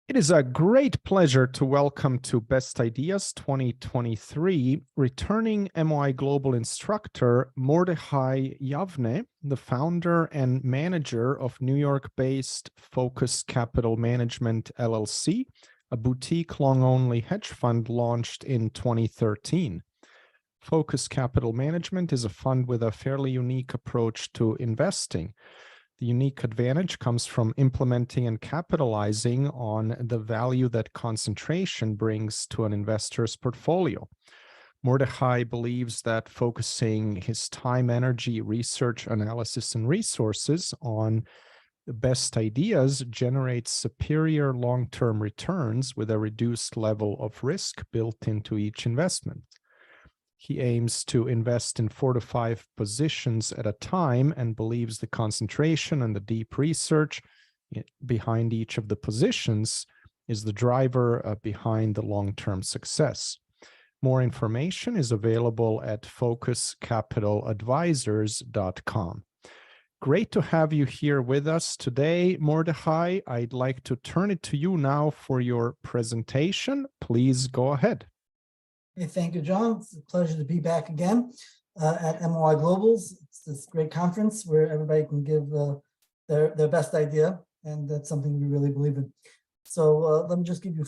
It is a great pleasure to welcome to Best Ideas 2023 returning MOI Global instructor Mordechai Yavne, the founder and manager of New York-based Focus Capital Management LLC, a boutique long-only hedge fund launched in 2013. Focus Capital Management is a fund with a fairly unique approach to investing. The unique advantage comes from implementing and capitalizing on the value that concentration brings to an investor's portfolio. Mordechai believes that focusing his time, energy, research, analysis, and resources on the best ideas generates superior long-term returns with a reduced level of risk built into each investment. He aims to invest in 4 to 5 positions at a time and believes the concentration and the deep research behind each of the positions is the driver behind the long-term success. More information is available at focuscapitaladvisors.com. Great to have you here with us today, Mordechai. I'd like to turn it to you now for your presentation. Please go ahead. Thank you, John. It's a pleasure to be back again at MOI Globals. It's this great conference where everybody can give their best idea, and that's something we really believe in. So let me just give you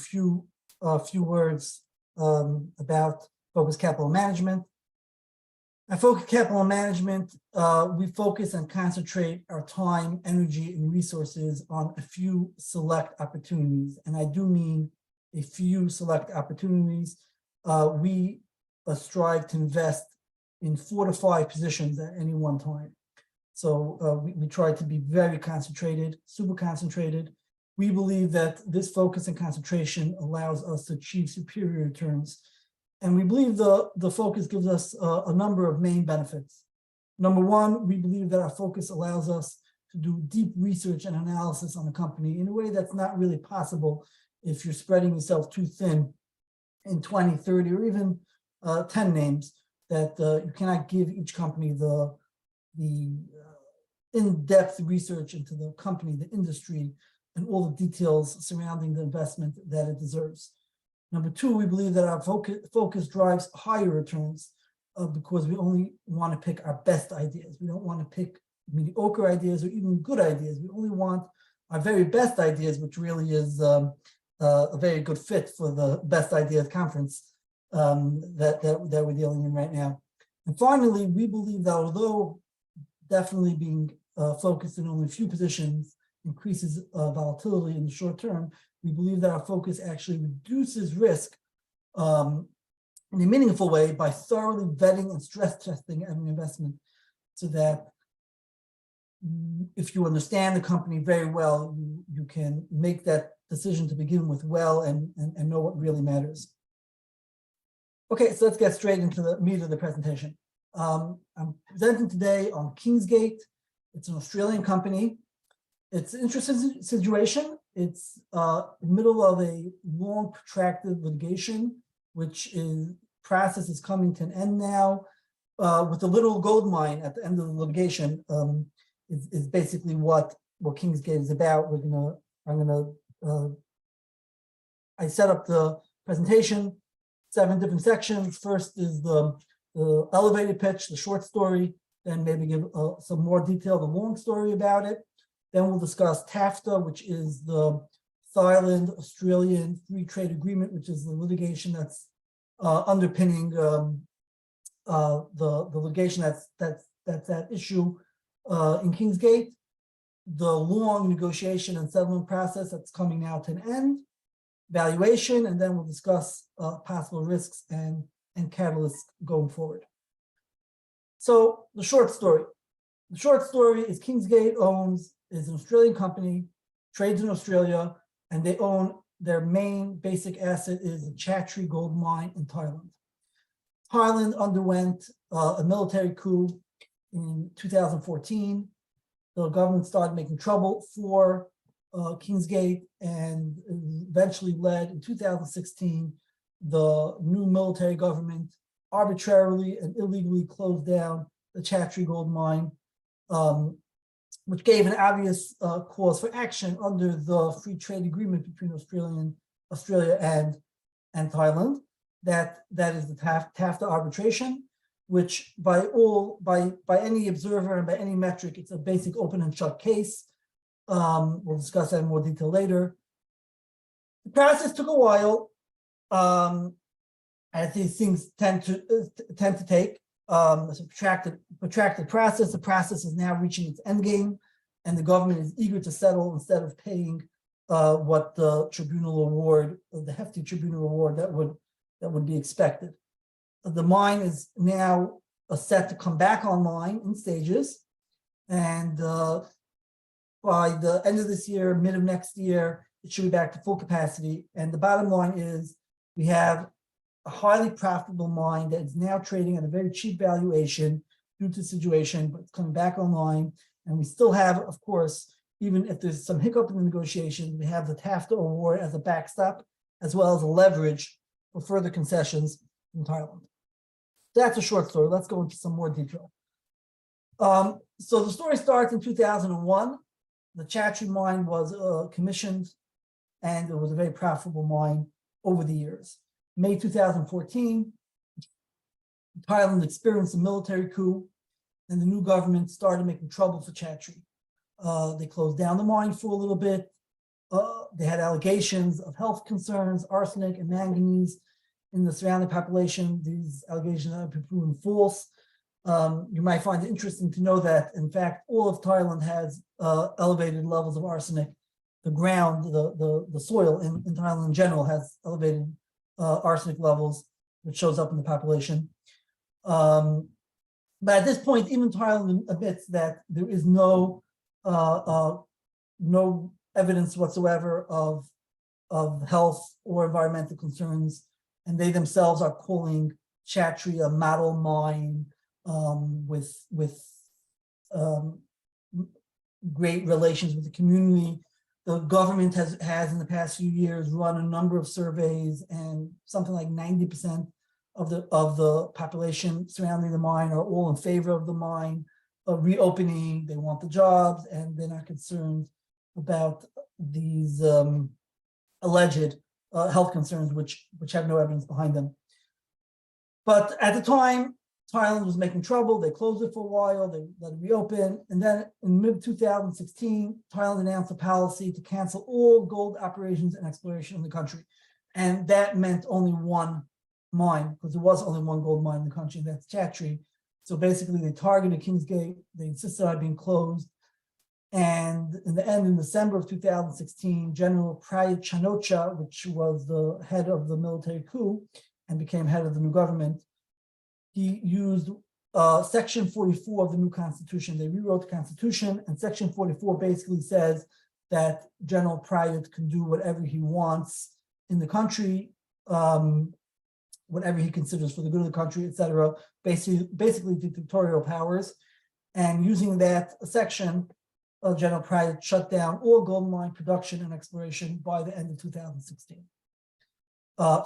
a few words about Focus Capital Management. At Focus Capital Management, we focus and concentrate our time, energy, and resources on a few select opportunities, and I do mean a few select opportunities. We strive to invest in 4 to 5 positions at any one time. So we try to be very concentrated, super concentrated. We believe that this focus and concentration allows us to achieve superior returns. And we believe the focus gives us a number of main benefits. Number one, we believe that our focus allows us to do deep research and analysis on a company in a way that's not really possible if you're spreading yourself too thin in 20, 30, or even 10 names, that you cannot give each company the in-depth research into the company, the industry, and all the details surrounding the investment that it deserves. Number two, we believe that our focus drives higher returns because we only want to pick our best ideas. We don't want to pick mediocre ideas or even good ideas. We only want our very best ideas, which really is a very good fit for the Best Ideas Conference that we're dealing in right now. And finally, we believe that although definitely being focused in only a few positions increases volatility in the short term, we believe that our focus actually reduces risk in a meaningful way by thoroughly vetting and stress testing an investment, so that if you understand the company very well, you can make that decision to begin with well and know what really matters. Okay, so let's get straight into the meat of the presentation. I'm presenting today on Kingsgate. It's an Australian company. It's an interesting situation. It's in the middle of a long, protracted litigation, which process is coming to an end now, with a little gold mine at the end of the litigation. Is basically what Kingsgate is about. I set up the presentation, 7 different sections. First is the elevator pitch, the short story, then maybe give some more detail, the long story about it. Then we'll discuss TAFTA, which is the Thailand-Australian Free Trade Agreement, which is the litigation that's underpinning the litigation that's at issue in Kingsgate. The long negotiation and settlement process that's coming now to an end, valuation, and then we'll discuss possible risks and catalysts going forward. So the short story. The short story is Kingsgate is an Australian company, trades in Australia, and they own their main basic asset is the Chatri gold mine in Thailand. Thailand underwent a military coup in 2014. The government started making trouble for Kingsgate, and eventually led in 2016 the new military government arbitrarily and illegally closed down the Chatri gold mine. which gave an obvious cause for action under the free trade agreement between Australia and Thailand. That is the TAFTA arbitration, which by any observer and by any metric, it's a basic open and shut case. We'll discuss that in more detail later. The process took a while, as these things tend to take. It's a protracted process. The process is now reaching its end game, and the government is eager to settle instead of paying what the tribunal award, the hefty tribunal award that would be expected. The mine is now set to come back online in stages, and by the end of this year, mid of next year, it should be back to full capacity. And the bottom line is we have a highly profitable mine that is now trading at a very cheap valuation due to the situation, but it's coming back online. And we still have, of course, even if there's some hiccup in the negotiations, we have the TAFTA award as a backstop, as well as a leverage for further concessions in Thailand. That's a short story. Let's go into some more detail. So the story starts in 2001. The Chatri mine was commissioned, and it was a very profitable mine over the years. May 2014, Thailand experienced a military coup, and the new government started making trouble for Chatri. They closed down the mine for a little bit. They had allegations of health concerns, arsenic and manganese in the surrounding population. These allegations have been proven false. You might find it interesting to know that, in fact, all of Thailand has elevated levels of arsenic. The ground, the soil in Thailand in general has elevated arsenic levels, which shows up in the population. But at this point, even Thailand admits that there is no evidence whatsoever of health or environmental concerns, and they themselves are calling Chatri a model mine with great relations with the community. The government has in the past few years run a number of surveys, and something like 90% of the population surrounding the mine are all in favor of the mine reopening. They want the jobs, and they're not concerned about these alleged health concerns, which have no evidence behind them. But at the time, Thailand was making trouble. They closed it for a while. They let it reopen. And then in mid-2016, Thailand announced a policy to cancel all gold operations and exploration in the country. And that meant only one mine, because there was only one gold mine in the country, that's Chatri. So basically, they targeted Kingsgate. They insisted on being closed. And in the end, in December of 2016, General Prayut Chan-o-cha, which was the head of the military coup and became head of the new government, he used Section 44 of the new constitution. They rewrote the constitution, and Section 44 basically says that General Prayut can do whatever he wants in the country, whatever he considers for the good of the country, etc. Basically dictatorial powers. And using that section, General Prayut shut down all gold mine production and exploration by the end of 2016.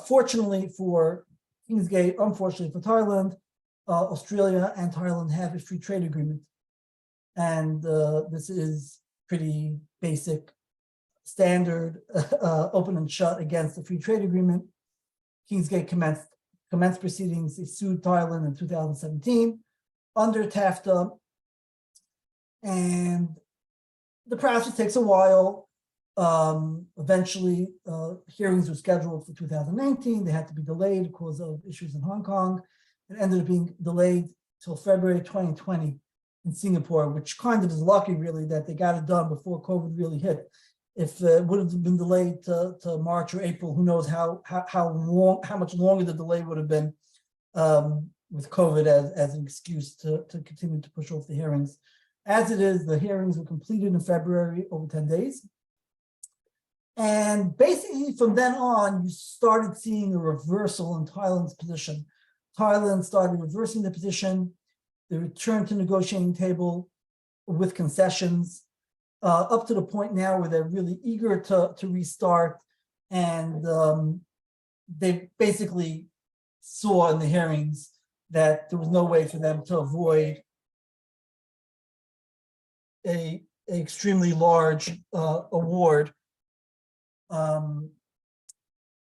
Fortunately for Kingsgate, unfortunately for Thailand, Australia and Thailand have a free trade agreement. And this is pretty basic, standard, open and shut against the free trade agreement. Kingsgate commenced proceedings. They sued Thailand in 2017 under TAFTA. And the process takes a while. Eventually, hearings were scheduled for 2019. They had to be delayed because of issues in Hong Kong. It ended up being delayed till February 2020 in Singapore, which kind of is lucky, really, that they got it done before COVID really hit. If it would have been delayed to March or April, who knows how much longer the delay would have been with COVID as an excuse to continue to push off the hearings. As it is, the hearings were completed in February, over 10 days. And basically from then on, you started seeing a reversal in Thailand's position. Thailand started reversing the position. They returned to the negotiating table with concessions, up to the point now where they're really eager to restart. And they basically saw in the hearings that there was no way for them to avoid a an extremely large award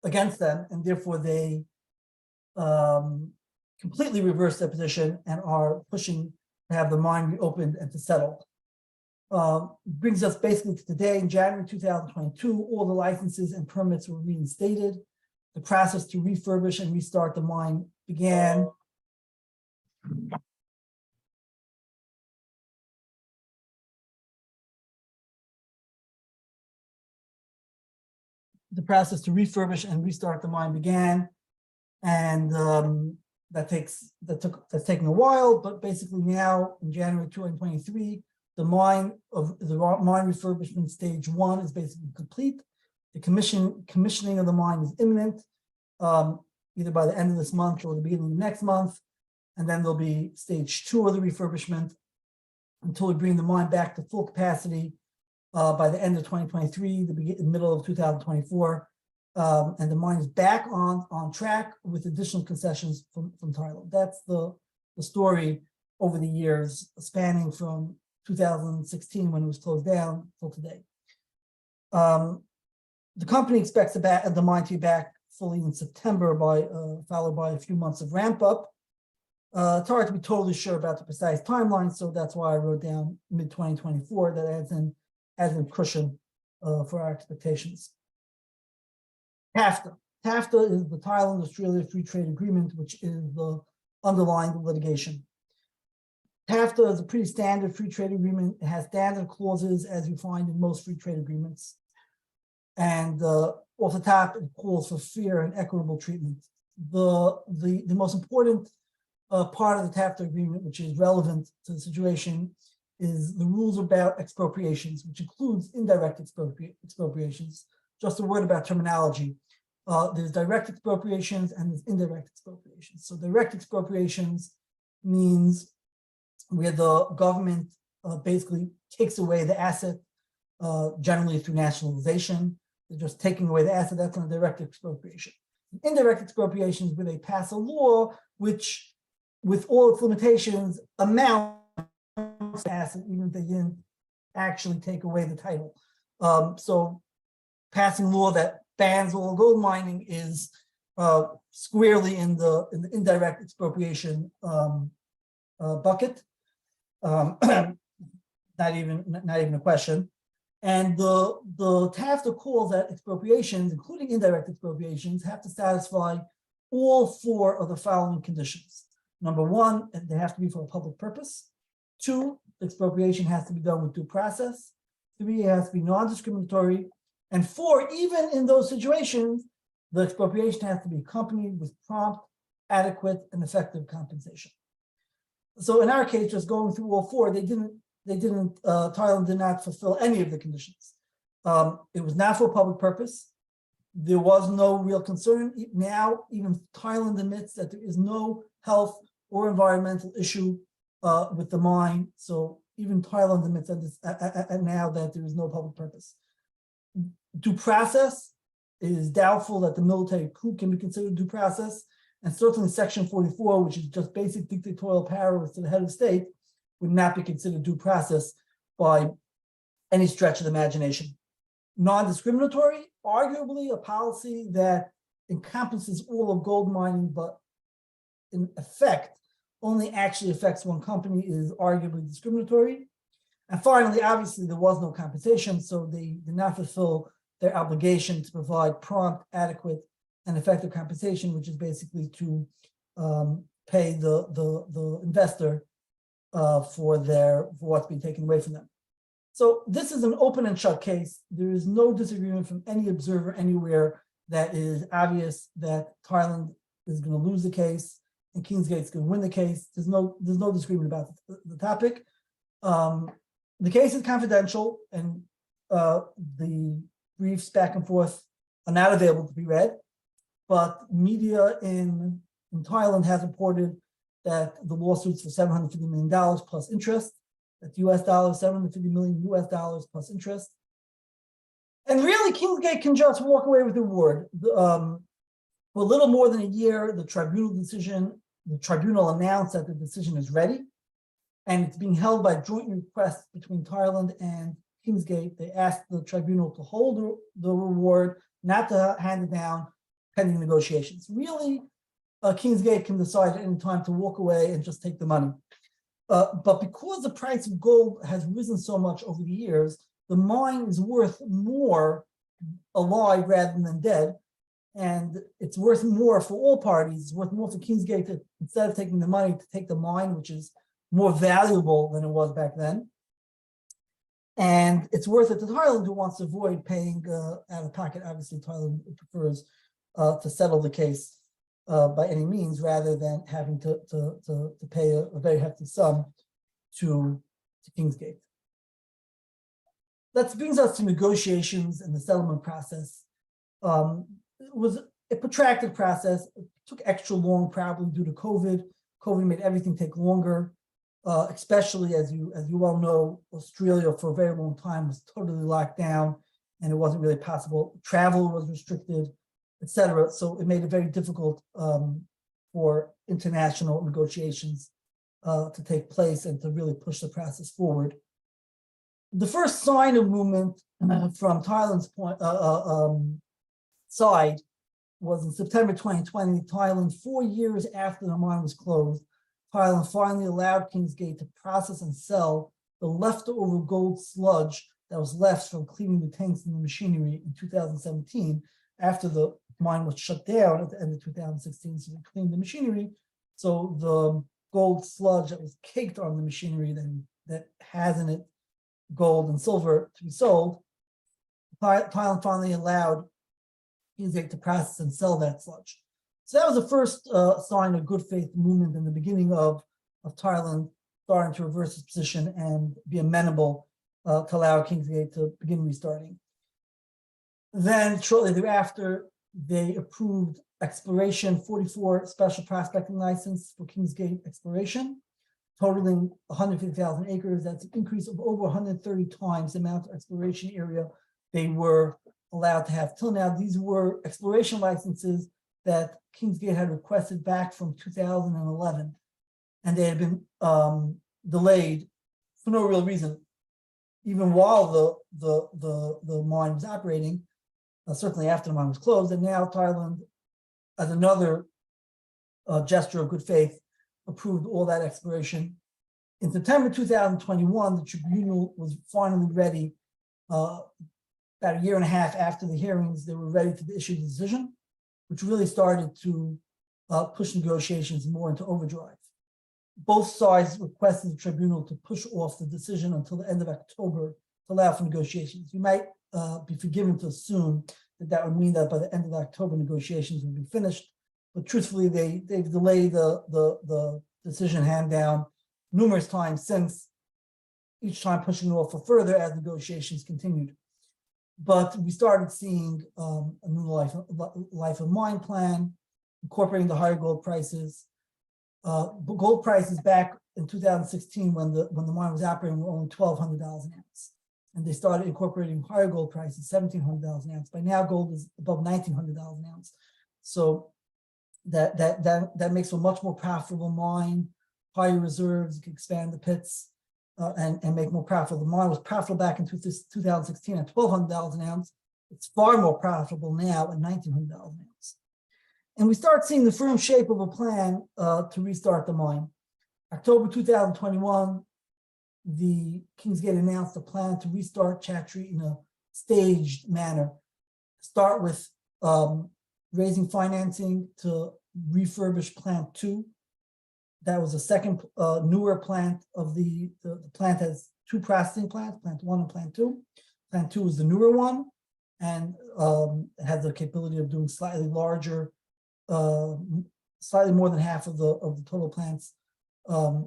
against them, and therefore they completely reversed their position and are pushing to have the mine reopened and to settle. Brings us basically to today. In January 2022, all the licenses and permits were reinstated. The process to refurbish and restart the mine began. The process to refurbish and restart the mine began, and that's taking a while. But basically now, in January 2023, the mine refurbishment stage 1 is basically complete. The commissioning of the mine is imminent, either by the end of this month or the beginning of next month, and then there'll be stage 2 of the refurbishment until we bring the mine back to full capacity by the end of 2023, the middle of 2024, and the mine is back on track with additional concessions from Thailand. That's the story over the years, spanning from 2016 when it was closed down till today. The company expects the mine to be back fully in September, followed by a few months of ramp up. It's hard to be totally sure about the precise timeline, so that's why I wrote down mid-2024. That adds in cushion for our expectations. TAFTA. TAFTA is the Thailand-Australia Free Trade Agreement, which is the underlying litigation. TAFTA is a pretty standard free trade agreement. It has standard clauses as you find in most free trade agreements. And off the top, it calls for fair and equitable treatment. The most important part of the TAFTA agreement, which is relevant to the situation, is the rules about expropriations, which includes indirect expropriations. Just a word about terminology. There's direct expropriations and there's indirect expropriations. So direct expropriations means where the government basically takes away the asset, generally through nationalization. They're just taking away the asset. That's a direct expropriation. Indirect expropriations where they pass a law which, with all its limitations, amounts to asset, even if they didn't actually take away the title. So passing law that bans all gold mining is squarely in the indirect expropriation bucket. Not even a question. And the TAFTA calls that expropriations, including indirect expropriations, have to satisfy all 4 of the following conditions. Number 1, they have to be for a public purpose. 2, the expropriation has to be done with due process. 3, it has to be non-discriminatory. And 4, even in those situations, the expropriation has to be accompanied with prompt, adequate, and effective compensation. So in our case, just going through all 4, Thailand did not fulfill any of the conditions. It was not for public purpose. There was no real concern. Now, even Thailand admits that there is no health or environmental issue with the mine. So even Thailand admits now that there is no public purpose. Due process, it is doubtful that the military coup can be considered due process. And certainly Section 44, which is just basic dictatorial powers to the head of state, would not be considered due process by any stretch of the imagination. Non-discriminatory, arguably a policy that encompasses all of gold mining, but in effect only actually affects one company, is arguably discriminatory. And finally, obviously, there was no compensation, so they did not fulfill their obligation to provide prompt, adequate, and effective compensation, which is basically to pay the investor for what's being taken away from them. So this is an open and shut case. There is no disagreement from any observer anywhere that it is obvious that Thailand is going to lose the case and Kingsgate is going to win the case. There's no disagreement about the topic. The case is confidential, and the briefs back and forth are not available to be read. But media in Thailand has reported that the lawsuit's for $750 million plus interest. That's US dollars, $750 million US dollars plus interest. And really, Kingsgate can just walk away with the award. For a little more than a year, the tribunal announced that the decision is ready. and it's being held by joint request between Thailand and Kingsgate. They asked the tribunal to hold the reward, not to hand it down, pending negotiations. Really, Kingsgate can decide at any time to walk away and just take the money. But because the price of gold has risen so much over the years, the mine is worth more alive rather than dead. And it's worth more for all parties. It's worth more for Kingsgate to, instead of taking the money, to take the mine, which is more valuable than it was back then. And it's worth it to Thailand, who wants to avoid paying out of pocket. Obviously, Thailand prefers to settle the case by any means, rather than having to pay a very hefty sum to Kingsgate. That brings us to negotiations and the settlement process. It was a protracted process. It took extra long, probably due to COVID. COVID made everything take longer, especially as you well know, Australia for a very long time was totally locked down, and it wasn't really possible. Travel was restricted, etc. So it made it very difficult for international negotiations to take place and to really push the process forward. The first sign of movement from Thailand's side was in September 2020. Thailand, 4 years after the mine was closed, Thailand finally allowed Kingsgate to process and sell the leftover gold sludge that was left from cleaning the tanks and the machinery in 2017, after the mine was shut down at the end of 2016. So they cleaned the machinery. So the gold sludge that was caked on the machinery that has in it gold and silver to be sold, Thailand finally allowed Kingsgate to process and sell that sludge. So that was the first sign of good faith movement in the beginning of Thailand starting to reverse its position and be amenable to allow Kingsgate to begin restarting. Then shortly thereafter, they approved exploration 44 special prospecting license for Kingsgate exploration, totaling 150,000 acres. That's an increase of over 130 times the amount of exploration area they were allowed to have till now. These were exploration licenses that Kingsgate had requested back from 2011, and they had been delayed for no real reason, even while the mine was operating, certainly after the mine was closed. And now Thailand, as another gesture of good faith, approved all that exploration. In September 2021, the tribunal was finally ready. About a year and a half after the hearings, they were ready to issue the decision, which really started to push negotiations more into overdrive. Both sides requested the tribunal to push off the decision until the end of October to allow for negotiations. You might be forgiven to assume that would mean that by the end of October, negotiations would be finished. But truthfully, they've delayed the decision hand down numerous times since, each time pushing it off for further as negotiations continued. But we started seeing a new life of mine plan, incorporating the higher gold prices. Gold prices back in 2016, when the mine was operating, were only $1,200 an ounce, and they started incorporating higher gold prices, $1,700 an ounce. By now, gold is above $1,900 an ounce. So that makes a much more profitable mine, higher reserves. You can expand the pits and make more profitable. The mine was profitable back in 2016 at $1,200 an ounce. It's far more profitable now at $1,900 an ounce. And we start seeing the firm shape of a plan to restart the mine. October 2021, the Kingsgate announced a plan to restart Chattree in a staged manner. Start with raising financing to refurbish Plant 2. That was the second newer plant of the plant has two processing plants, Plant 1 and Plant 2. Plant 2 is the newer one and has the capability of doing slightly larger, slightly more than half of the total plant's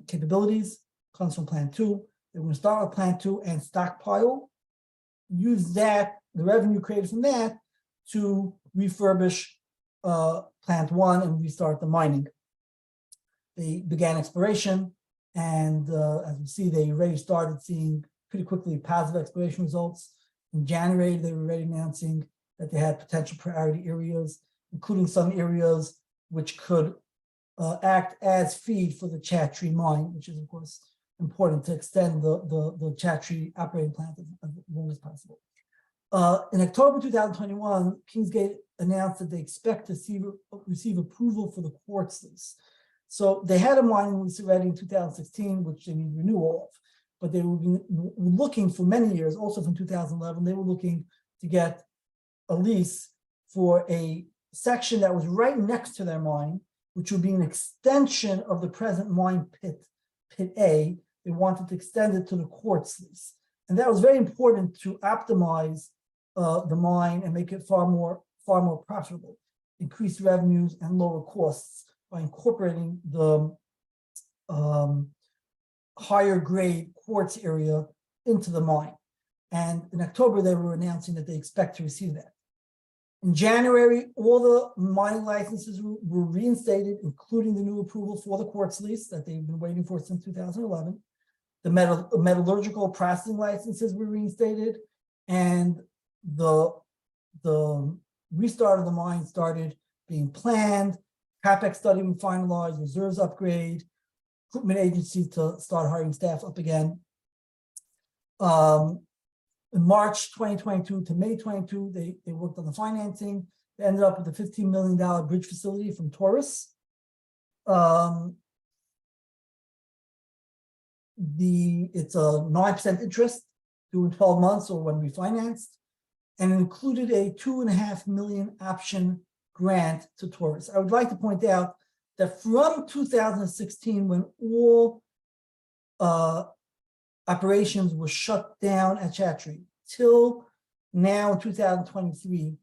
capabilities. Comes from Plant 2. They're going to start with Plant 2 and stockpile, use that, the revenue created from that, to refurbish Plant 1 and restart the mining. They began exploration, and as we see, they already started seeing pretty quickly positive exploration results. In January, they were already announcing that they had potential priority areas, including some areas which could act as feed for the Chattree mine, which is, of course, important to extend the Chattree operating plant as long as possible. In October 2021, Kingsgate announced that they expect to receive approval for the quartz lease. So they had a mining lease already in 2016, which they need renewal of, but they were looking for many years, also from 2011, they were looking to get a lease for a section that was right next to their mine, which would be an extension of the present mine pit A. They wanted to extend it to the quartz lease. And that was very important to optimize the mine and make it far more profitable, increase revenues and lower costs by incorporating the higher grade quartz area into the mine. And in October, they were announcing that they expect to receive that. In January, all the mining licenses were reinstated, including the new approval for the quartz lease that they've been waiting for since 2011. The metallurgical processing licenses were reinstated, and the restart of the mine started being planned, CapEx study being finalized, reserves upgrade, recruitment agency to start hiring staff up again. In March 2022 to May 22, they worked on the financing. They ended up with a $15 million bridge facility from Taurus. It's a 9% interest due in 12 months or when refinanced, and it included a $2.5 million option grant to Taurus. I would like to point out that from 2016, when all operations were shut down at Chattree till now in 2023,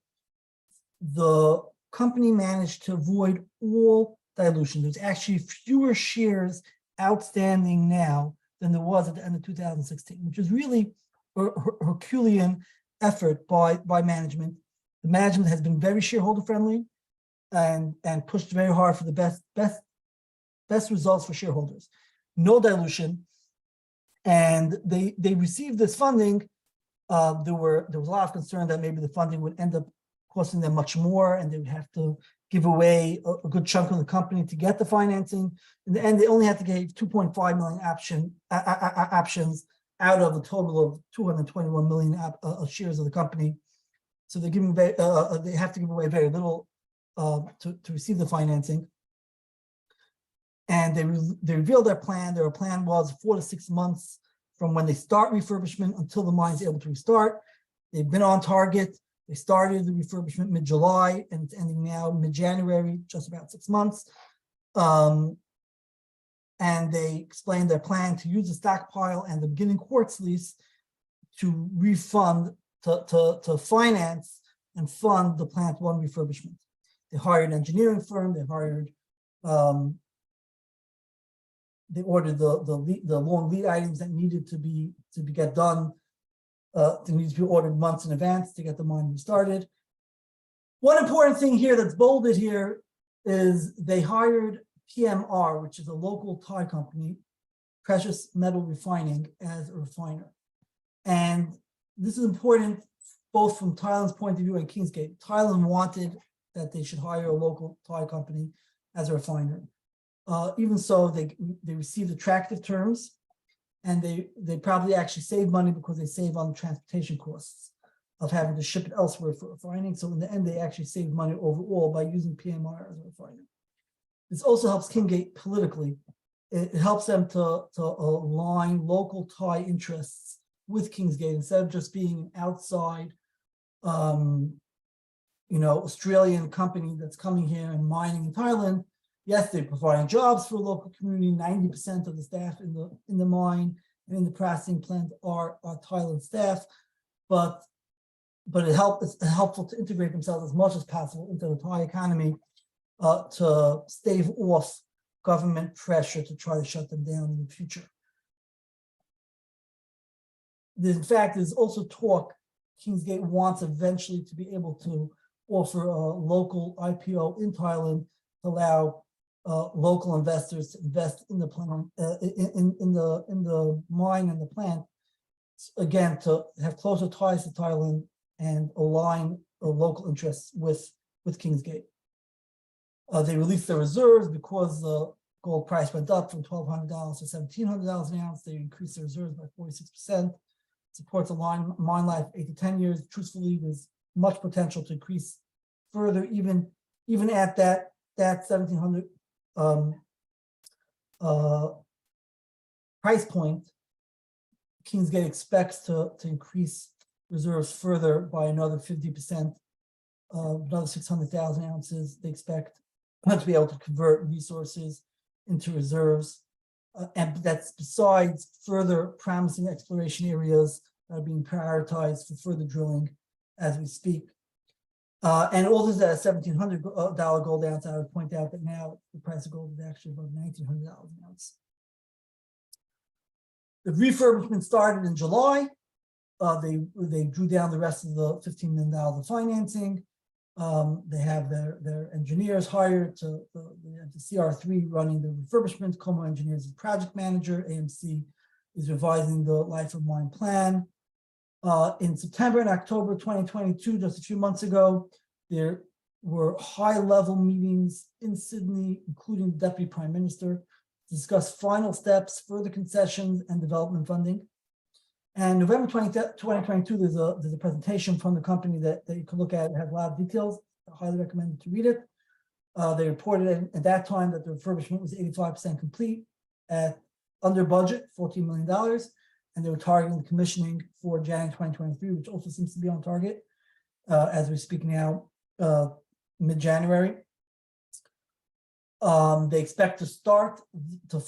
the company managed to avoid all dilution. There's actually fewer shares outstanding now than there was at the end of 2016, which is really a Herculean effort by management. The management has been very shareholder friendly and pushed very hard for the best results for shareholders. No dilution. And they received this funding. There was a lot of concern that maybe the funding would end up costing them much more, and they would have to give away a good chunk of the company to get the financing. In the end, they only had to give 2.5 million options out of a total of 221 million shares of the company. So they're giving they have to give away very little to receive the financing. And they revealed their plan. Their plan was 4 to 6 months from when they start refurbishment until the mine is able to restart. They've been on target. They started the refurbishment mid-July and it's ending now mid-January, just about 6 months. And they explained their plan to use the stockpile and the beginning quartz lease to refund, to finance and fund the plant one refurbishment. They hired an engineering firm. They hired they ordered the long lead items that needed to get done. They need to be ordered months in advance to get the mine restarted. One important thing here that's bolded here is they hired PMR, which is a local Thai company, Precious Metal Refining, as a refiner. And this is important both from Thailand's point of view and Kingsgate. Thailand wanted that they should hire a local Thai company as a refiner. Even so, they received attractive terms, and they probably actually save money because they save on the transportation costs of having to ship it elsewhere for refining. So in the end, they actually save money overall by using PMR as a refiner. This also helps Kingsgate politically. It helps them to align local Thai interests with Kingsgate instead of just being an outside, Australian company that's coming here and mining in Thailand. Yes, they're providing jobs for the local community. 90% of the staff in the mine and in the processing plant are Thailand staff, but it's helpful to integrate themselves as much as possible into the Thai economy to stave off government pressure to try to shut them down in the future. In fact, there's also talk Kingsgate wants eventually to be able to offer a local IPO in Thailand to allow local investors to invest in the plant, in the mine and the plant, again, to have closer ties to Thailand and align local interests with Kingsgate. They released their reserves because the gold price went up from $1,200 to $1,700 an ounce. They increased their reserves by 46%. Supports a mine life 8 to 10 years. Truthfully, there's much potential to increase further, even at that 1,700 price point. Kingsgate expects to increase reserves further by another 50%, another 600,000 ounces. They expect to be able to convert resources into reserves. And that's besides further promising exploration areas that are being prioritized for further drilling as we speak. And all this at $1,700 gold ounce. I would point out that now the price of gold is actually above $1,900 an ounce. The refurbishment started in July. They drew down the rest of the $15 million of financing. They have their engineers hired to the CR3 running the refurbishment. Como Engineers is project manager. AMC is revising the life of mine plan. In September and October 2022, just a few months ago, there were high-level meetings in Sydney, including the Deputy Prime Minister, to discuss final steps, further concessions, and development funding. And November 2022, there's a presentation from the company that you can look at. It has a lot of details. I highly recommend to read it. They reported at that time that the refurbishment was 85% complete at under budget, $14 million. And they were targeting the commissioning for January 2023, which also seems to be on target as we speak now, mid-January. They expect to start to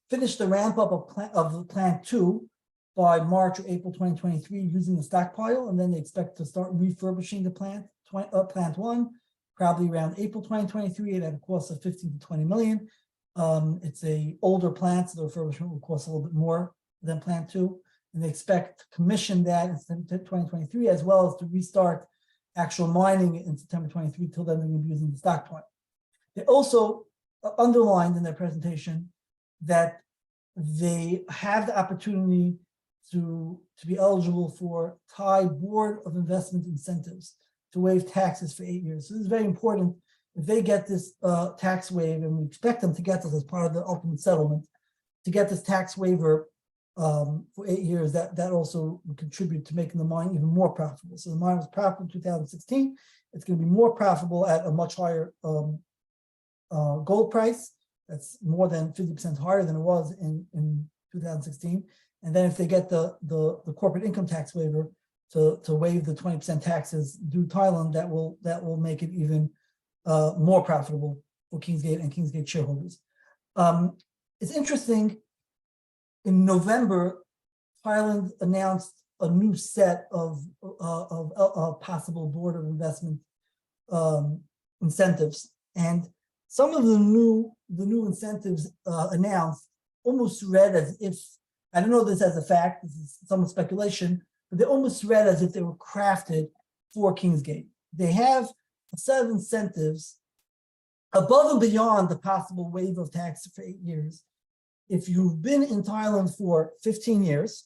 finish the ramp up of plant 2 by March or April 2023 using the stockpile, and then they expect to start refurbishing the plant 1 probably around April 2023 at a cost of 15 to 20 million. It's a older plant, so the refurbishment will cost a little bit more than plant 2, and they expect to commission that in September 2023 as well as to restart actual mining in September 23. Till then, they're going to be using the stockpile. They also underlined in their presentation that they have the opportunity to be eligible for Thai Board of Investment incentives to waive taxes for 8 years. So this is very important. If they get this tax waiver, and we expect them to get this as part of the ultimate settlement, to get this tax waiver for 8 years, that also will contribute to making the mine even more profitable. So the mine was profitable in 2016. It's going to be more profitable at a much higher gold price. That's more than 50% higher than it was in 2016. And then if they get the corporate income tax waiver to waive the 20% taxes due Thailand, that will make it even more profitable for Kingsgate and Kingsgate shareholders. It's interesting. In November, Thailand announced a new set of possible Board of Investment incentives, and some of the new incentives announced almost read as if, I don't know this as a fact, this is some speculation, but they almost read as if they were crafted for Kingsgate. They have a set of incentives above and beyond the possible waiver of tax for 8 years. If you've been in Thailand for 15 years,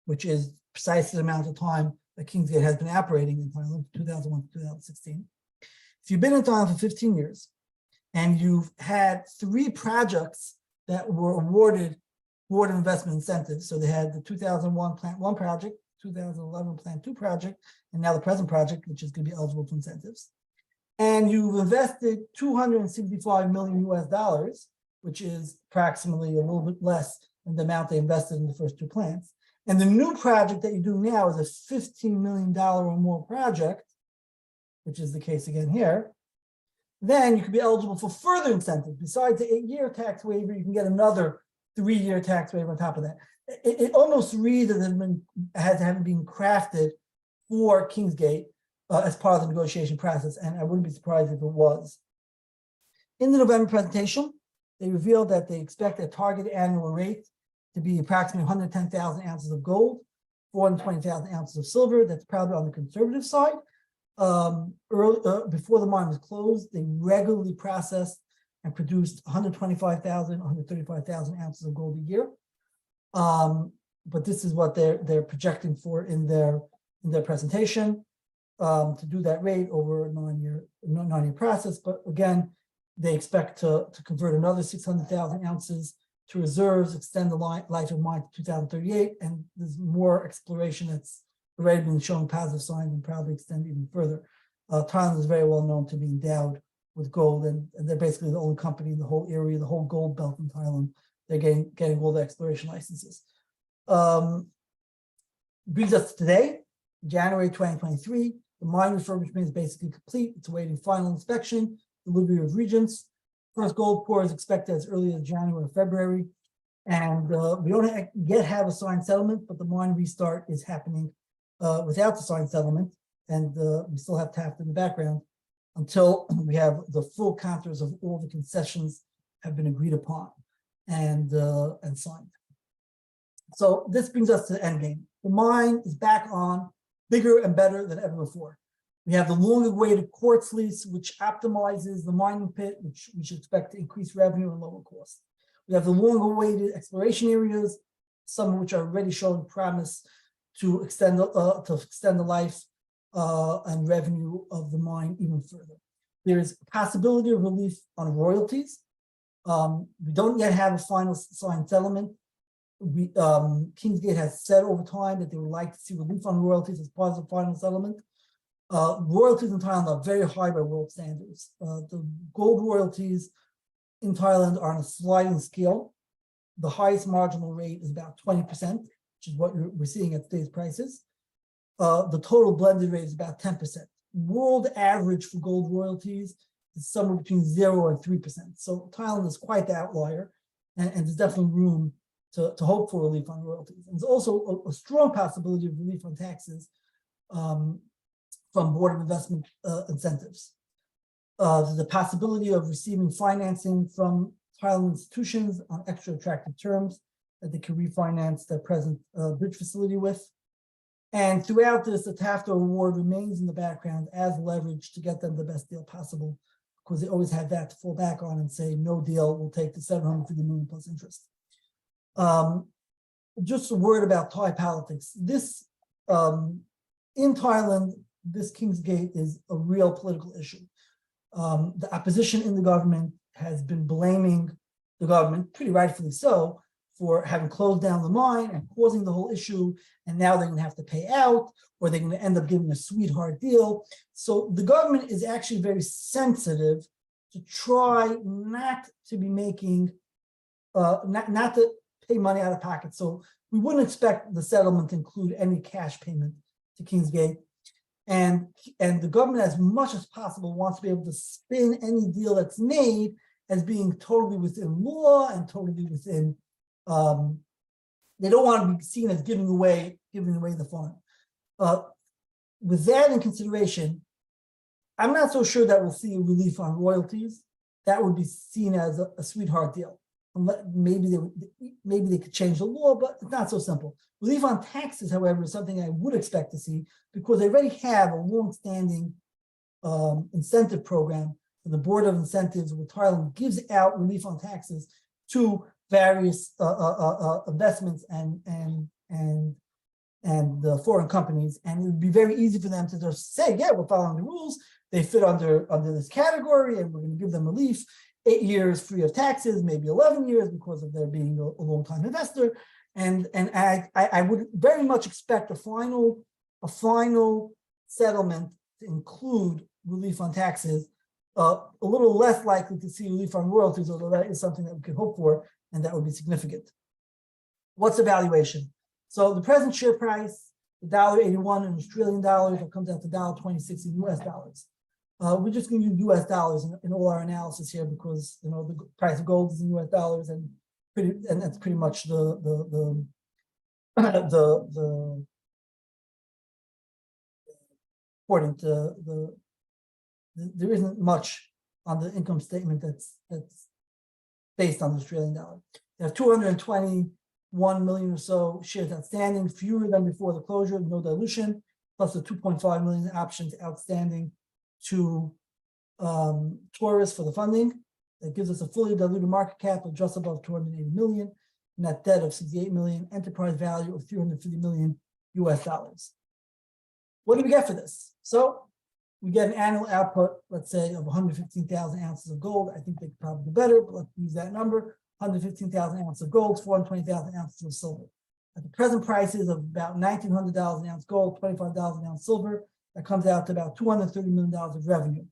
which is precisely the amount of time that Kingsgate has been operating in Thailand, 2001 to 2016. If you've been in Thailand for 15 years and you've had 3 projects that were awarded Board of Investment incentives, so they had the 2001 Plant 1 project, 2011 Plant 2 project, and now the present project, which is going to be eligible for incentives. And you've invested $265 million US, which is approximately a little bit less than the amount they invested in the first 2 plants. And the new project that you do now is a $15 million or more project, which is the case again here. Then you could be eligible for further incentives. Besides the 8-year tax waiver, you can get another 3-year tax waiver on top of that. It almost reads as if having been crafted for Kingsgate as part of the negotiation process, and I wouldn't be surprised if it was. In the November presentation, they revealed that they expect a target annual rate to be approximately 110,000 ounces of gold, 420,000 ounces of silver. That's probably on the conservative side. Before the mine was closed, they regularly processed and produced 125,000, 135,000 ounces of gold a year. But this is what they're projecting for in their presentation to do that rate over a 9-year process. But again, They expect to convert another 600,000 ounces to reserves, extend the life of mine to 2038, and there's more exploration that's already been showing positive signs and probably extend even further. Thailand is very well known to be endowed with gold, and they're basically the only company in the whole area, the whole gold belt in Thailand. They're getting all the exploration licenses. Brings us to today, January 2023. The mine refurbishment is basically complete. It's awaiting final inspection, delivery of regents. First gold pour is expected as early as January or February. And we don't yet have a signed settlement, but the mine restart is happening without the signed settlement. And we still have TAFTA in the background until we have the full contours of all the concessions have been agreed upon and signed. So this brings us to the end game. The mine is back on, bigger and better than ever before. We have the long-awaited quartz lease, which optimizes the mining pit, which we should expect to increase revenue and lower costs. We have the long-awaited exploration areas, some of which are already showing promise to extend the life and revenue of the mine even further. There's a possibility of relief on royalties. We don't yet have a final signed settlement. Kingsgate has said over time that they would like to see relief on royalties as part of the final settlement. Royalties in Thailand are very high by world standards. The gold royalties in Thailand are on a sliding scale. The highest marginal rate is about 20%, which is what we're seeing at today's prices. The total blended rate is about 10%. World average for gold royalties is somewhere between 0 and 3%. So Thailand is quite the outlier, and there's definitely room to hope for relief on royalties. And there's also a strong possibility of relief on taxes from Board of Investment incentives. There's a possibility of receiving financing from Thailand institutions on extra attractive terms that they can refinance their present bridge facility with. And throughout this, the TAFTA award remains in the background as leverage to get them the best deal possible, because they always have that to fall back on and say, no deal, we'll take the 750 million plus interest. Just a word about Thai politics. This, in Thailand, this Kingsgate is a real political issue. The opposition in the government has been blaming the government, pretty rightfully so, for having closed down the mine and causing the whole issue, and now they're going to have to pay out, or they're going to end up giving a sweetheart deal. So the government is actually very sensitive to try not to be making, not to pay money out of pocket. So we wouldn't expect the settlement to include any cash payment to Kingsgate. And the government, as much as possible, wants to be able to spin any deal that's made as being totally within law and totally within, they don't want to be seen as giving away the farm. With that in consideration, I'm not so sure that we'll see a relief on royalties. That would be seen as a sweetheart deal. Maybe they could change the law, but it's not so simple. Relief on taxes, however, is something I would expect to see, because they already have a long-standing incentive program. And the Board of Incentives with Thailand gives out relief on taxes to various investments and foreign companies, and it would be very easy for them to just say, yeah, we're following the rules. They fit under this category, and we're going to give them relief. 8 years free of taxes, maybe 11 years because of their being a long-time investor. And I would very much expect a final settlement to include relief on taxes. A little less likely to see relief on royalties, although that is something that we could hope for, and that would be significant. What's the valuation? So the present share price, $1.81 in Australian dollars, it comes out to $1.26 in US dollars. We're just going to use US dollars in all our analysis here, because the price of gold is in US dollars, and that's pretty much the according to there isn't much on the income statement that's based on the Australian dollar. They have 221 million or so shares outstanding, fewer than before the closure, no dilution, plus the 2.5 million options outstanding to tourists for the funding. That gives us a fully diluted market cap of just above 280 million, net debt of 68 million, enterprise value of 350 million US dollars. What do we get for this? So we get an annual output, let's say, of 115,000 ounces of gold. I think they could probably do better, but let's use that number. 115,000 ounces of gold, 420,000 ounces of silver. At the present prices of about $1,900 an ounce gold, 25,000 an ounce silver, that comes out to about $230 million of revenue.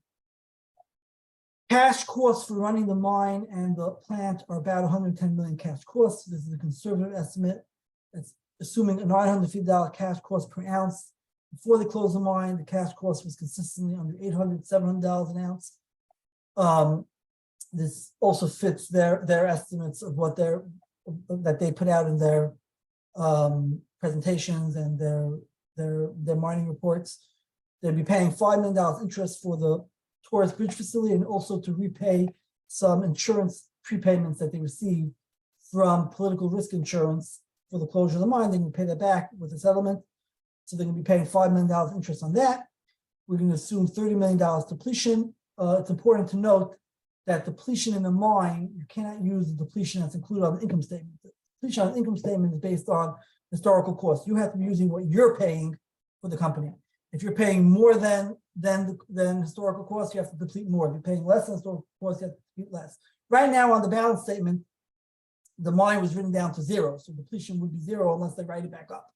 Cash costs for running the mine and the plant are about 110 million cash costs. This is a conservative estimate. That's assuming a $950 cash cost per ounce. Before they closed the mine, the cash cost was consistently under $800, $700 an ounce. This also fits their estimates of what that they put out in their presentations and their mining reports. They'd be paying $5 million interest for the Torres Bridge facility and also to repay some insurance prepayments that they received from political risk insurance for the closure of the mine. They can pay that back with a settlement. So they're going to be paying $5 million interest on that. We're going to assume $30 million depletion. It's important to note that depletion in the mine, you cannot use the depletion that's included on the income statement. The depletion on the income statement is based on historical costs. You have to be using what you're paying for the company. If you're paying more than historical costs, you have to deplete more. If you're paying less than historical costs, you have to deplete less. Right now on the balance statement, the mine was written down to zero. So depletion would be zero unless they write it back up.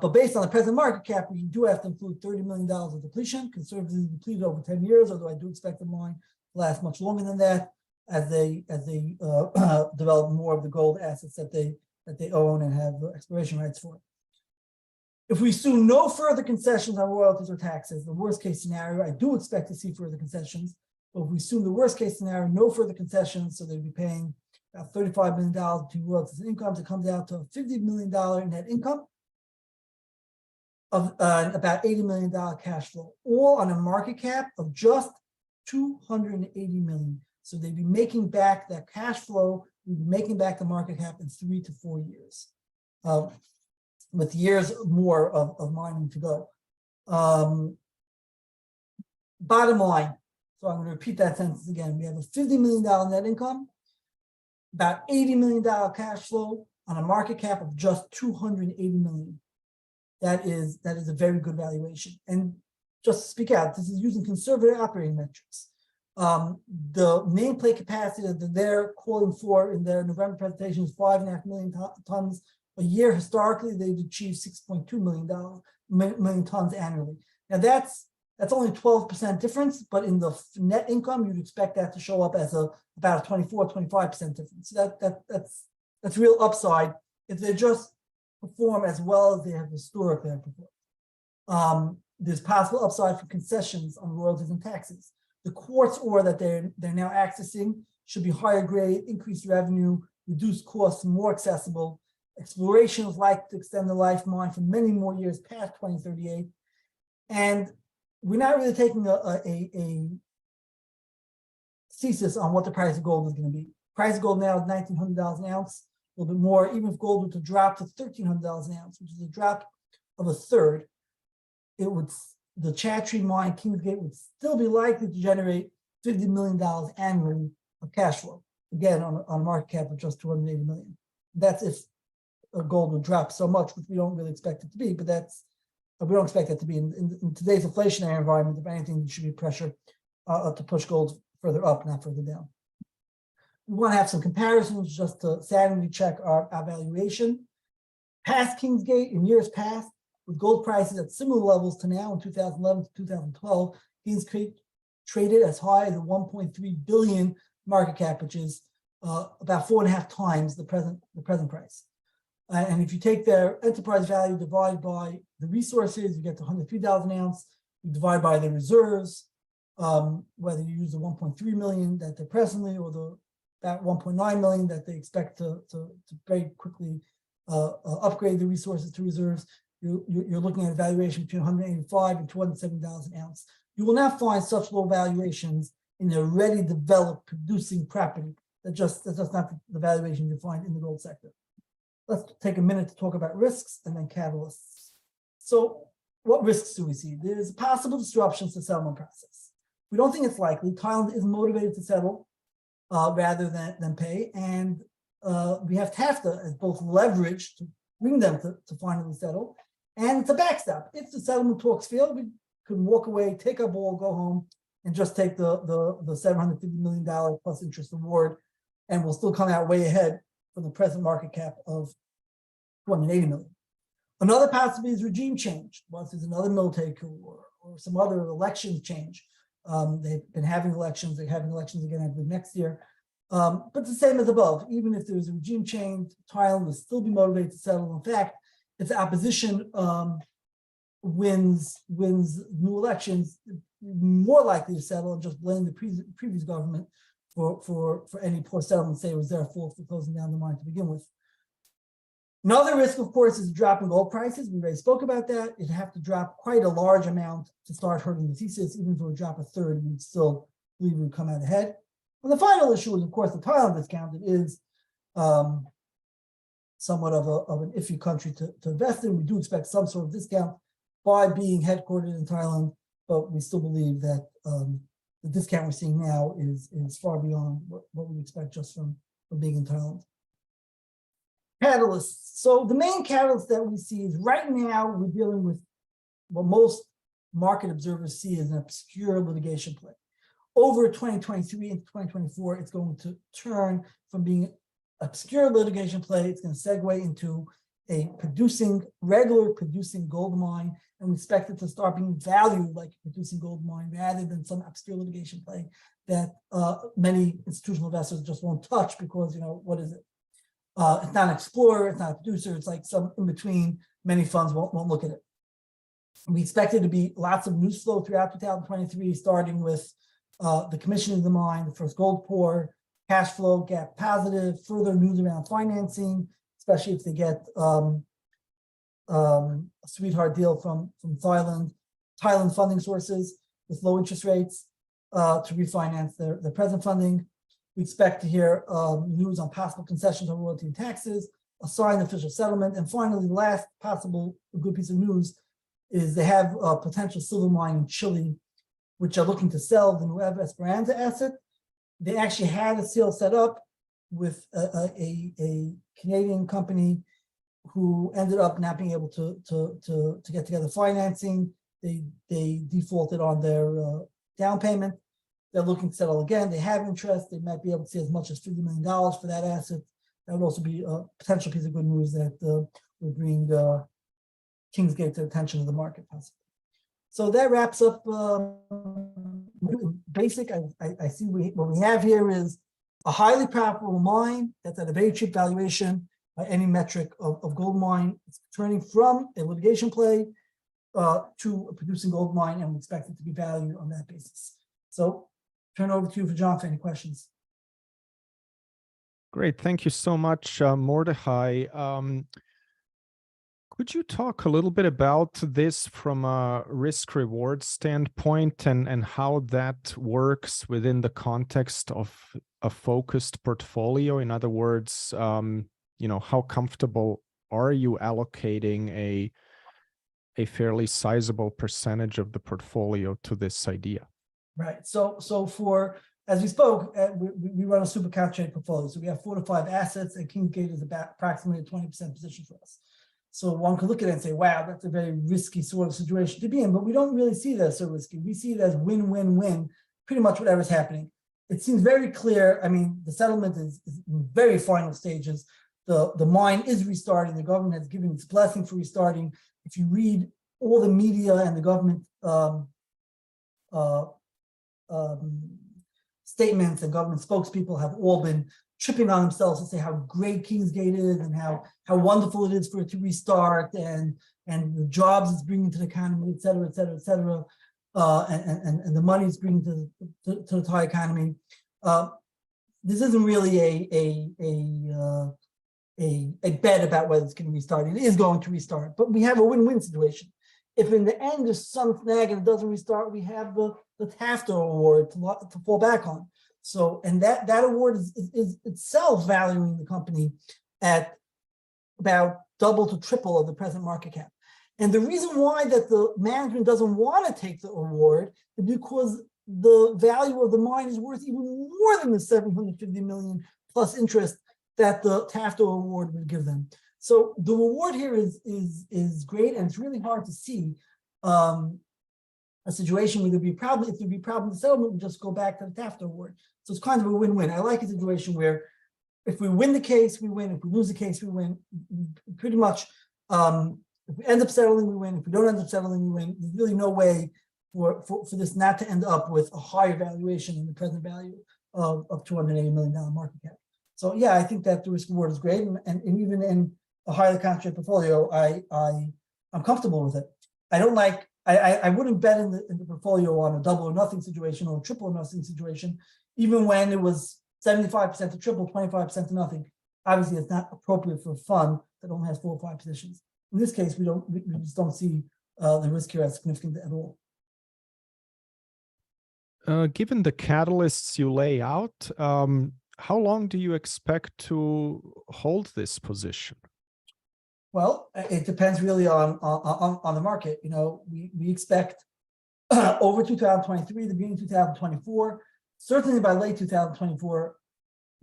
But based on the present market cap, we do have to include $30 million of depletion, conservatively depleted over 10 years, although I do expect the mine to last much longer than that as they develop more of the gold assets that they own and have exploration rights for. If we assume no further concessions on royalties or taxes, the worst case scenario, I do expect to see further concessions, but if we assume the worst case scenario, no further concessions, so they'd be paying about $35 million to royalties and incomes, it comes out to a $50 million net income of about $80 million cash flow, all on a market cap of just $280 million. So they'd be making back that cash flow, we'd be making back the market cap in 3 to 4 years. With years more of mining to go. Bottom line, so I'm going to repeat that sentence again. We have a $50 million net income, about $80 million cash flow on a market cap of just $280 million. That is a very good valuation. And just to speak out, this is using conservative operating metrics. The nameplate capacity that they're calling for in their November presentation is 5.5 million tons a year. Historically, they've achieved 6.2 million tons annually. Now that's only 12% difference, but in the net income, you'd expect that to show up as about a 24-25% difference. So that's real upside if they just perform as well as they have historically performed. There's possible upside for concessions on royalties and taxes. The quartz ore that they're now accessing should be higher grade, increased revenue, reduced costs, more accessible. Exploration is likely to extend the life mine for many more years past 2038. And we're not really taking a thesis on what the price of gold is going to be. Price of gold now is $1,900 an ounce, a little bit more. Even if gold were to drop to $1,300 an ounce, which is a drop of a third, the Chattree mine, Kingsgate, would still be likely to generate $50 million annually of cash flow. Again, on a market cap of just $280 million. That's if gold would drop so much, which we don't really expect it to be, but we don't expect that to be in today's inflationary environment. If anything, there should be pressure to push gold further up, not further down. We want to have some comparisons just to sanity check our valuation. Past Kingsgate, in years past, with gold prices at similar levels to now in 2011 to 2012, Kingsgate traded as high as a 1.3 billion market cap, which is about 4.5 times the present price. And if you take their enterprise value divided by the resources, you get to $103 an ounce. You divide by the reserves, whether you use the 1.3 million that they're presently or the about 1.9 million that they expect to very quickly upgrade the resources to reserves, you're looking at a valuation between $185 and $207 an ounce. You will not find such low valuations in a ready developed producing property. That's just not the valuation you find in the gold sector. Let's take a minute to talk about risks and then catalysts. So what risks do we see? There's possible disruptions to the settlement process. We don't think it's likely. Thailand is motivated to settle rather than pay. And we have TAFTA as both leverage to bring them to finally settle. And it's a backstop. If the settlement talks fail, we could walk away, take a ball, go home, and just take the $750 million plus interest award, and we'll still come out way ahead from the present market cap of $280 million. Another possibility is regime change. Once there's another military coup or some other elections change. They've been having elections. They're having elections again, I believe, next year. But it's the same as above. Even if there's a regime change, Thailand will still be motivated to settle. In fact, if the opposition wins new elections, more likely to settle and just blame the previous government for any poor settlement, say it was their fault for closing down the mine to begin with. Another risk, of course, is dropping gold prices. We already spoke about that. It'd have to drop quite a large amount to start hurting the thesis. Even if it would drop a third, we'd still believe we would come out ahead. And the final issue is, of course, the Thailand discount. It is somewhat of an iffy country to invest in. We do expect some sort of discount by being headquartered in Thailand, but we still believe that the discount we're seeing now is far beyond what we expect just from being in Thailand. Catalysts. So the main catalyst that we see is right now we're dealing with what most market observers see as an obscure litigation play. Over 2023 into 2024, it's going to turn from being obscure litigation play. It's going to segue into a regular producing gold mine, and we expect it to start being valued like a producing gold mine rather than some obscure litigation play that many institutional investors just won't touch because, what is it? It's not an explorer, it's not a producer, it's like some in between. Many funds won't look at it. We expect it to be lots of news flow throughout 2023, starting with the commissioning of the mine, the first gold pour, cash flow, gap positive, further news around financing, especially if they get a sweetheart deal from Thailand funding sources with low interest rates to refinance their present funding. We expect to hear news on possible concessions on royalty and taxes, a signed official settlement, and finally, the last possible good piece of news is they have a potential silver mine in Chile, which are looking to sell the Nueva Esperanza asset. They actually had a sale set up with a Canadian company who ended up not being able to get together financing. They defaulted on their down payment. They're looking to settle again. They have interest. They might be able to see as much as $50 million for that asset. That would also be a potential piece of good news that would bring Kingsgate to the attention of the market, possibly. So that wraps up basic. I see what we have here is a highly profitable mine that's at a very cheap valuation by any metric of gold mine. It's turning from a litigation play to a producing gold mine, and we expect it to be valued on that basis. So turn over to you for John for any questions. Great. Thank you so much, Mordechai. Could you talk a little bit about this from a risk-reward standpoint and how that works within the context of a focused portfolio? In other words, how comfortable are you allocating a fairly sizable percentage of the portfolio to this idea? Right. So for, as we spoke, we run a super concentrated portfolio. So we have 4 to 5 assets, and Kingsgate is about approximately a 20% position for us. So one could look at it and say, wow, that's a very risky sort of situation to be in, but we don't really see that as so risky. We see it as win-win-win, pretty much whatever's happening. It seems very clear. I mean, the settlement is in very final stages. The mine is restarting. The government has given its blessing for restarting. If you read all the media and the government statements and government spokespeople have all been tripping on themselves to say how great Kingsgate is and how wonderful it is for it to restart and the jobs it's bringing to the economy, et cetera, et cetera, et cetera, and the money it's bringing to the Thai economy. This isn't really a bet about whether it's going to restart. It is going to restart, but we have a win-win situation. If in the end there's some snag and it doesn't restart, we have the TAFTA award to fall back on. So, and that award is itself valuing the company at about double to triple of the present market cap. And the reason why that the management doesn't want to take the award is because the value of the mine is worth even more than the $750 million plus interest that the TAFTA award would give them. So the reward here is great, and it's really hard to see a situation where there'd be a problem. If there'd be a problem in the settlement, we just go back to the TAFTA award. So it's kind of a win-win. I like a situation where if we win the case, we win. If we lose the case, we win. Pretty much, if we end up settling, we win. If we don't end up settling, we win. There's really no way for this not to end up with a higher valuation than the present value of $280 million market cap. So yeah, I think that the risk reward is great, and even in a highly concentrated portfolio, I'm comfortable with it. I don't like. I wouldn't bet in the portfolio on a double or nothing situation or a triple or nothing situation, even when it was 75% to triple, 25% to nothing. Obviously, it's not appropriate for a fund that only has 4 or 5 positions. In this case, we just don't see the risk here as significant at all. Given the catalysts you lay out, how long do you expect to hold this position? Well, it depends really on the market. You know, we expect over 2023, the beginning of 2024, certainly by late 2024,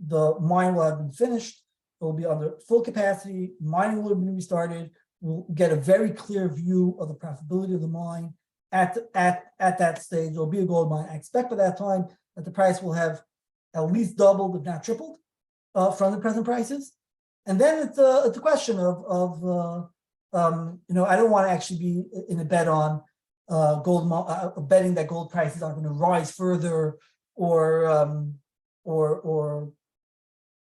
the mine will have been finished. It will be under full capacity. Mining will have been restarted. We'll get a very clear view of the profitability of the mine at that stage. There'll be a gold mine. I expect by that time that the price will have at least doubled, if not tripled, from the present prices. And then it's a question of you know, I don't want to actually be in a bet on betting that gold prices are going to rise further, or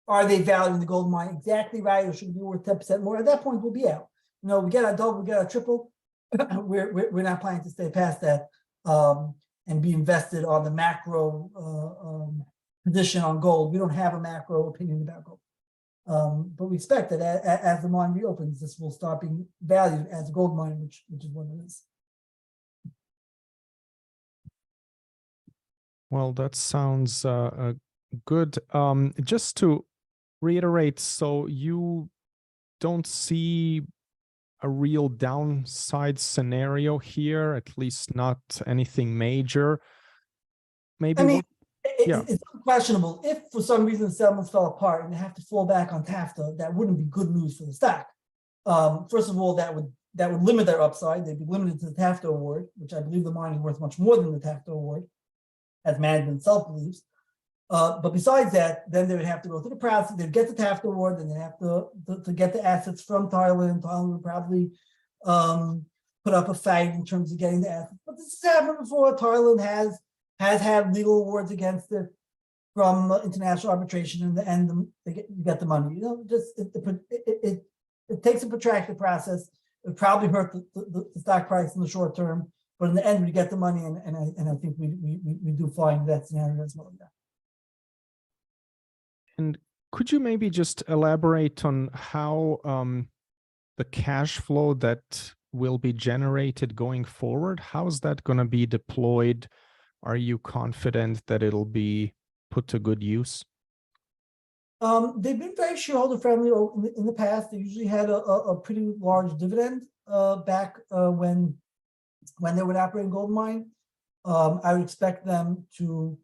are they valuing the gold mine exactly right, or should it be worth 10% more? At that point, we'll be out. You know, we get a double, we get a triple. We're not planning to stay past that and be invested on the macro position on gold. We don't have a macro opinion about gold. But we expect that as the mine reopens, this will start being valued as a gold mine, which is what it is. Well, that sounds good. Just to reiterate, so you don't see a real downside scenario here, at least not anything major. Maybe. I mean, it's questionable. If for some reason the settlements fell apart and they have to fall back on TAFTA, that wouldn't be good news for the stock. First of all, that would limit their upside. They'd be limited to the TAFTA award, which I believe the mine is worth much more than the TAFTA award, as management itself believes. But besides that, then they would have to go through the process. They'd get the TAFTA award, then they have to get the assets from Thailand. Thailand would probably put up a fight in terms of getting the assets. But this has happened before. Thailand has had legal awards against it from international arbitration, and you get the money. You know, just it takes a protracted process. It probably hurt the stock price in the short term, but in the end, we get the money, and I think we do find that scenario as well. Yeah. And could you maybe just elaborate on how the cash flow that will be generated going forward, how is that going to be deployed? Are you confident that it'll be put to good use? They've been very shareholder friendly in the past. They usually had a pretty large dividend back when they were operating gold mine. I would expect them to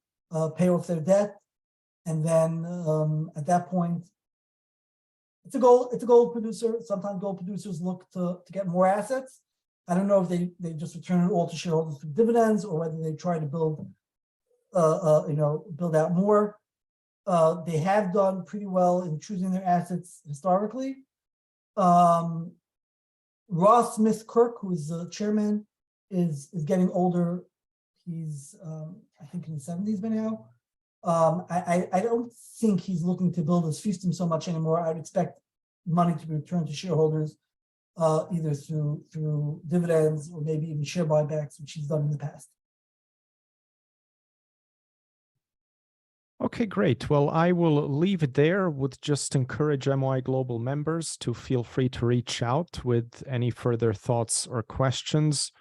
pay off their debt, and then at that point, it's a gold producer. Sometimes gold producers look to get more assets. I don't know if they just return it all to shareholders through dividends, or whether they try to build out more. They have done pretty well in choosing their assets historically. Ross Smith Kirk, who is the chairman, is getting older. He's I think in his 70s by now. I don't think he's looking to build his fiefdom so much anymore. I'd expect money to be returned to shareholders either through dividends or maybe even share buybacks, which he's done in the past. Okay, great. Well, I will leave it there. Would just encourage MOI Global members to feel free to reach out with any further thoughts or questions.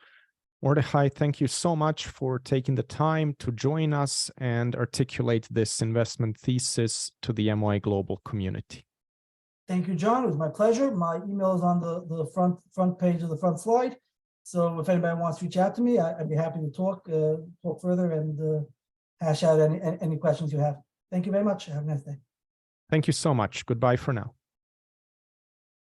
Mordechai, thank you so much for taking the time to join us and articulate this investment thesis to the MOI Global community. Thank you, John. It was my pleasure. My email is on the front page of the front slide. So if anybody wants to reach out to me, I'd be happy to talk further and hash out any questions you have. Thank you very much. Have a nice day. Thank you so much. Goodbye for now.